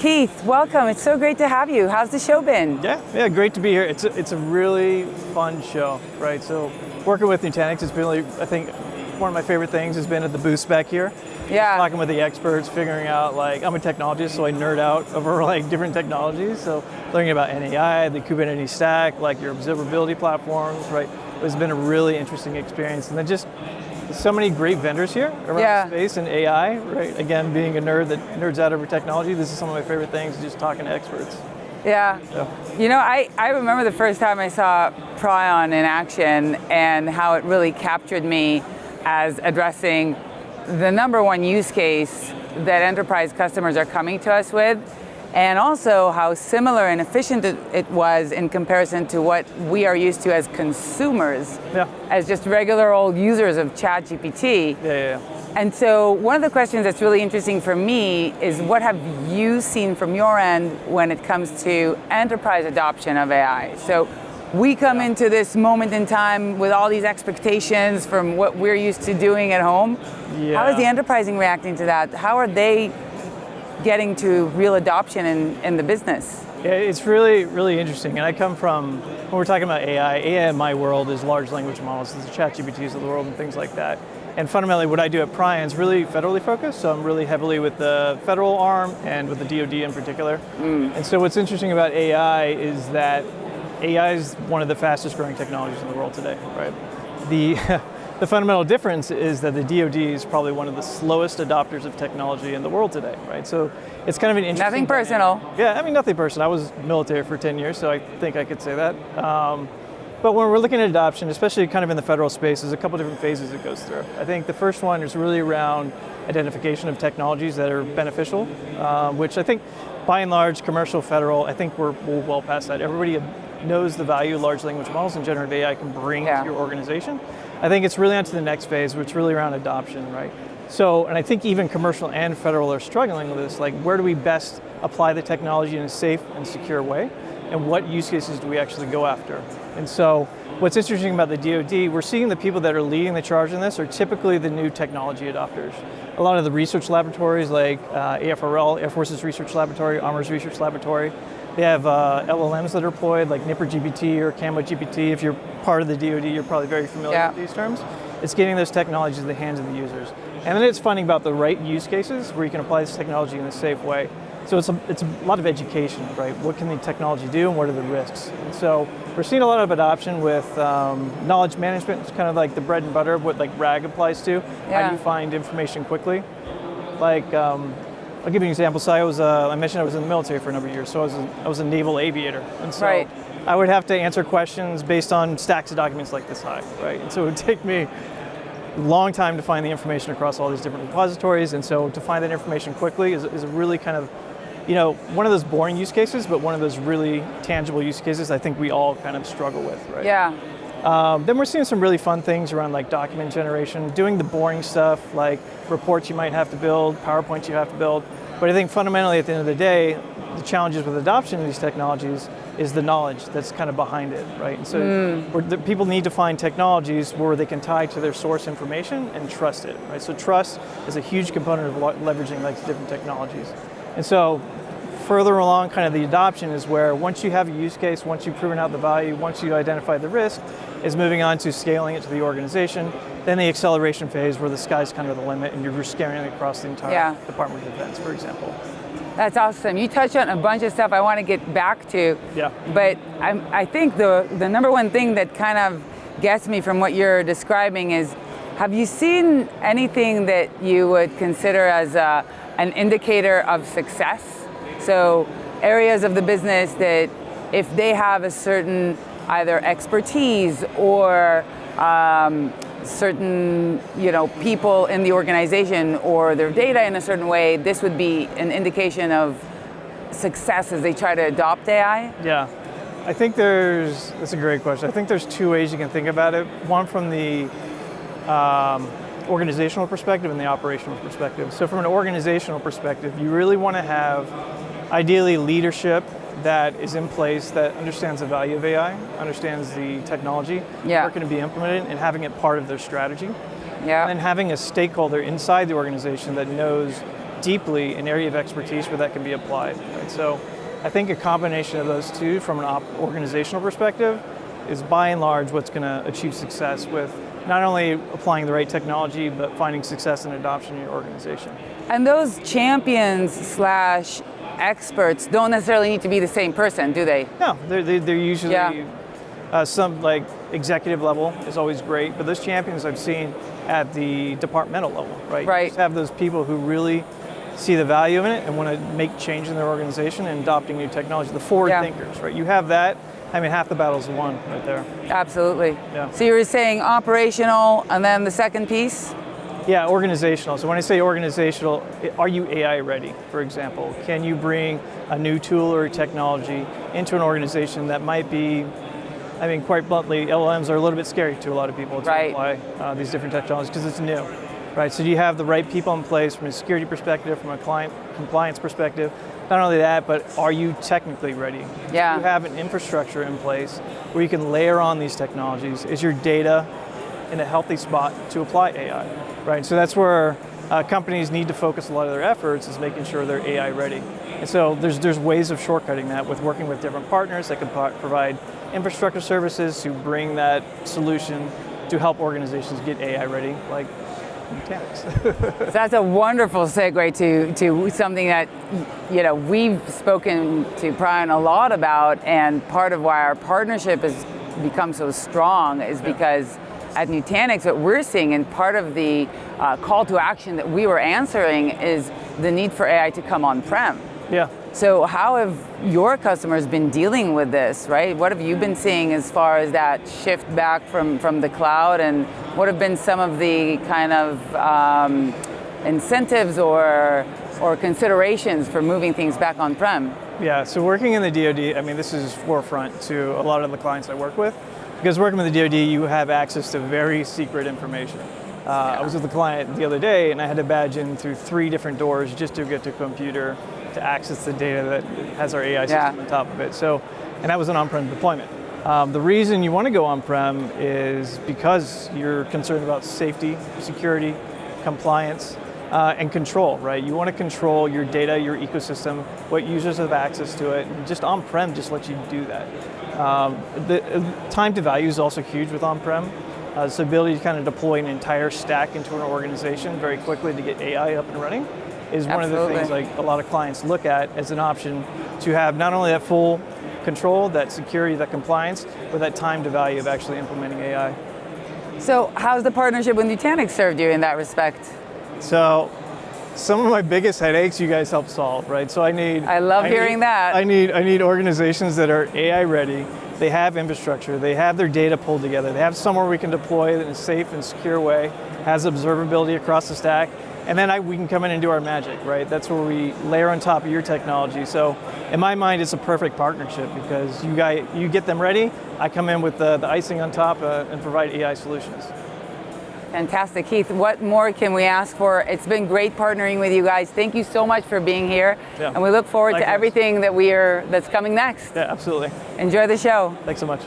Keith, welcome. It's so great to have you. How's the show been? Yeah, great to be here. It's a really fun show, right? So working with Nutanix has been really, I think, one of my favorite things has been at the booth spec here. Yeah. Talking with the experts, figuring out, like, I'm a technologist, so I nerd out over like different technologies. So learning about NAI, the Kubernetes stack, like your observability platforms, right? It's been a really interesting experience. And then just so many great vendors here around space and AI, right? Again, being a nerd that nerds out over technology, this is some of my favorite things, just talking to experts. Yeah. You know, I remember the first time I saw Pryon in action and how it really captured me as addressing the number one use case that enterprise customers are coming to us with, and also how similar and efficient it was in comparison to what we are used to as consumers, as just regular old users of ChatGPT. And so one of the questions that's really interesting for me is, what have you seen from your end when it comes to enterprise adoption of AI? So we come into this moment in time with all these expectations from what we're used to doing at home. How is the enterprising reacting to that? How are they getting to real adoption in the business? Yeah, it's really, really interesting. And I come from, when we're talking about AI in my world is large language models, the ChatGPTs of the world and things like that. And fundamentally what I do at Pryon is really federally focused, so I'm really heavily with the federal arm and with the DoD in particular. And so what's interesting about AI is that AI is one of the fastest growing technologies in the world today, right? The fundamental difference is that the DoD is probably one of the slowest adopters of technology in the world today, right? So it's kind of an interesting Nothing personal. Yeah, I mean, nothing personal. I was military for 10 years, so I think I could say that. But when we're looking at adoption, especially kind of in the federal space, there's a couple different phases it goes through. I think the first one is really around identification of technologies that are beneficial, which I think by and large, commercial, federal, I think we're well past that. Everybody knows the value large language models and generative AI can bring to your organization. I think it's really on to the next phase, which is really around adoption, right? So, and I think even commercial and federal are struggling with this, like, where do we best apply the technology in a safe and secure way? And what use cases do we actually go after? And so, what's interesting about the DoD, we're seeing the people that are leading the charge in this are typically the new technology adopters. A lot of the research laboratories like AFRL, Air Force's Research Laboratory, Armor's Research Laboratory, they have LLMs that are deployed, like Nipper GPT or Camo GPT. If you're part of the DoD, you're probably very familiar with these terms. It's getting those technologies in the hands of the users. And then it's finding about the right use cases where you can apply this technology in a safe way. So it's a lot of education, right? What can the technology do and what are the risks? And so we're seeing a lot of adoption with knowledge management. It's kind of like the bread and butter of what like RAG applies to. How do you find information quickly? Like, I'll give you an example. So I mentioned I was in the military for a number of years, so I was a naval aviator. And so I would have to answer questions based on stacks of documents like this high, right? And so it would take me a long time to find the information across all these different repositories. And so to find that information quickly is a really kind of, you know, one of those boring use cases, but one of those really tangible use cases I think we all kind of struggle with, right? Then we're seeing some really fun things around like document generation, doing the boring stuff like reports you might have to build, PowerPoints you have to build. But I think fundamentally at the end of the day, the challenges with adoption of these technologies is the knowledge that's kind of behind it, right? And so people need to find technologies where they can tie to their source information and trust it, right? So trust is a huge component of leveraging like different technologies. And so further along kind of the adoption is where once you have a use case, once you've proven out the value, once you identify the risk, is moving on to scaling it to the organization. Then the acceleration phase where the sky's kind of the limit and you're scaling it across the entire Department of Defense, for example. That's awesome. You touched on a bunch of stuff I want to get back to. But I think the number one thing that kind of gets me from what you're describing is, have you seen anything that you would consider as an indicator of success? So areas of the business that if they have a certain either expertise or certain people in the organization or their data in a certain way, this would be an indication of success as they try to adopt AI? Yeah, I think that's a great question. I think there's two ways you can think about it. One from the organizational perspective and the operational perspective. So from an organizational perspective, you really want to have ideally leadership that is in place that understands the value of AI, understands the technology, where it can be implemented, and having it part of their strategy. And then having a stakeholder inside the organization that knows deeply an area of expertise where that can be applied. Right? So I think a combination of those two from an organizational perspective is by and large what's going to achieve success with not only applying the right technology, but finding success and adoption in your organization. And those champions slash experts don't necessarily need to be the same person, do they? No, they're usually some like executive level is always great, but those champions I've seen at the departmental level, right? Right. You just have those people who really see the value in it and want to make change in their organization and adopting new technology, the forward thinkers, right? You have that, I mean, half the battle's won right there. Absolutely. Yeah. So you were saying operational, and then the second piece? Yeah, organizational. So when I say organizational, are you AI ready, for example? Can you bring a new tool or technology into an organization that might be, I mean, quite bluntly, LLMs are a little bit scary to a lot of people to apply these different technologies because it's new, right? So do you have the right people in place from a security perspective, from a client compliance perspective? Not only that, but are you technically ready? Yeah. Do you have an infrastructure in place where you can layer on these technologies? Is your data in a healthy spot to apply AI, right? So that's where companies need to focus a lot of their efforts is making sure they're AI ready. And so there's ways of shortcutting that with working with different partners that can provide infrastructure services to bring that solution to help organizations get AI ready, like Nutanix. So that's a wonderful segue to something that we've spoken to Pryon a lot about, and part of why our partnership has become so strong is because at Nutanix, what we're seeing, and part of the call to action that we were answering is the need for AI to come on-prem. Yeah. So how have your customers been dealing with this, right? What have you been seeing as far as that shift back from the cloud, and what have been some of the kind of incentives or considerations for moving things back on-prem? Yeah, so working in the DoD, I mean, this is forefront to a lot of the clients I work with, because working with the DoD, you have access to very secret information. I was with a client the other day, and I had to badge in through 3 different doors just to get to a computer to access the data that has our AI system on top of it. So, and that was an on-prem deployment. The reason you want to go on-prem is because you're concerned about safety, security, compliance, and control, right? You want to control your data, your ecosystem, what users have access to it, and just on-prem just lets you do that. The time to value is also huge with on-prem. It's the ability to kind of deploy an entire stack into an organization very quickly to get AI up and running is one of the things like a lot of clients look at as an option to have not only that full control, that security, that compliance, but that time to value of actually implementing AI. So how's the partnership with Nutanix served you in that respect? So some of my biggest headaches you guys help solve, right? So I love hearing that. I need organizations that are AI ready. They have infrastructure, they have their data pulled together, they have somewhere we can deploy it in a safe and secure way, has observability across the stack, and then we can come in and do our magic, right? That's where we layer on top of your technology. So in my mind, it's a perfect partnership because you get them ready, I come in with the icing on top and provide AI solutions. Fantastic. Keith, what more can we ask for? It's been great partnering with you guys. Thank you so much for being here. Yeah. And we look forward to everything that's coming next. Yeah, absolutely. Enjoy the show. Thanks so much.